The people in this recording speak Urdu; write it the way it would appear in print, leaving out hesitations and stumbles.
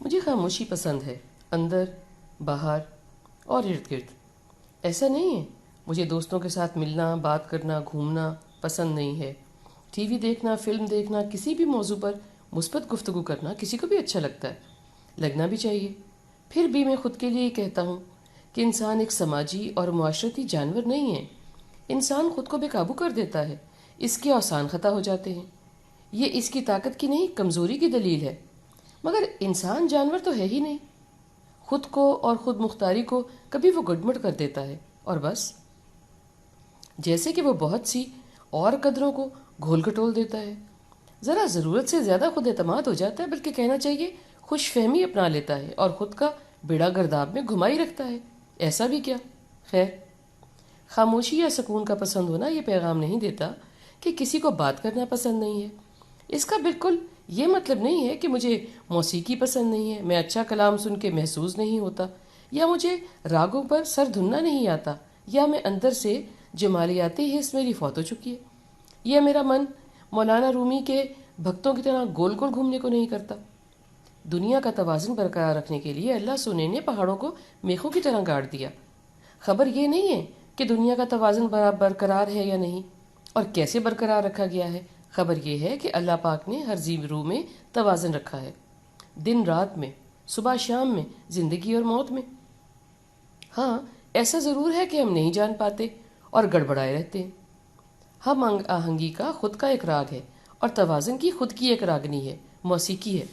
مجھے خاموشی پسند ہے، اندر، باہر اور ارد گرد۔ ایسا نہیں ہے مجھے دوستوں کے ساتھ ملنا، بات کرنا، گھومنا پسند نہیں ہے۔ ٹی وی دیکھنا، فلم دیکھنا، کسی بھی موضوع پر مثبت گفتگو کرنا کسی کو بھی اچھا لگتا ہے، لگنا بھی چاہیے۔ پھر بھی میں خود کے لیے یہ کہتا ہوں کہ انسان ایک سماجی اور معاشرتی جانور نہیں ہے۔ انسان خود کو بے قابو کر دیتا ہے، اس کے اوسان خطا ہو جاتے ہیں۔ یہ اس کی طاقت کی نہیں، کمزوری کی دلیل ہے۔ مگر انسان جانور تو ہے ہی نہیں۔ خود کو اور خود مختاری کو کبھی وہ گڈمٹ کر دیتا ہے اور بس، جیسے کہ وہ بہت سی اور قدروں کو گھول گھٹول دیتا ہے۔ ذرا ضرورت سے زیادہ خود اعتماد ہو جاتا ہے، بلکہ کہنا چاہیے خوش فہمی اپنا لیتا ہے اور خود کا بیڑا گرداب میں گھمائی رکھتا ہے۔ ایسا بھی کیا؟ خیر، خاموشی یا سکون کا پسند ہونا یہ پیغام نہیں دیتا کہ کسی کو بات کرنا پسند نہیں ہے۔ اس کا بالکل یہ مطلب نہیں ہے کہ مجھے موسیقی پسند نہیں ہے، میں اچھا کلام سن کے محسوس نہیں ہوتا، یا مجھے راگوں پر سر دھننا نہیں آتا، یا میں اندر سے جمالیاتی حص میری فوت ہو چکی ہے، یا میرا من مولانا رومی کے بھکتوں کی طرح گول گول گھومنے کو نہیں کرتا۔ دنیا کا توازن برقرار رکھنے کے لیے اللہ سونے نے پہاڑوں کو میخوں کی طرح گاڑ دیا۔ خبر یہ نہیں ہے کہ دنیا کا توازن برقرار ہے یا نہیں اور کیسے برقرار رکھا گیا ہے۔ خبر یہ ہے کہ اللہ پاک نے ہر ذی روح میں توازن رکھا ہے، دن رات میں، صبح شام میں، زندگی اور موت میں۔ ہاں، ایسا ضرور ہے کہ ہم نہیں جان پاتے اور گڑبڑائے رہتے ہیں۔ ہم آہنگی کا خود کا ایک راگ ہے اور توازن کی خود کی ایک راگنی ہے، موسیقی ہے۔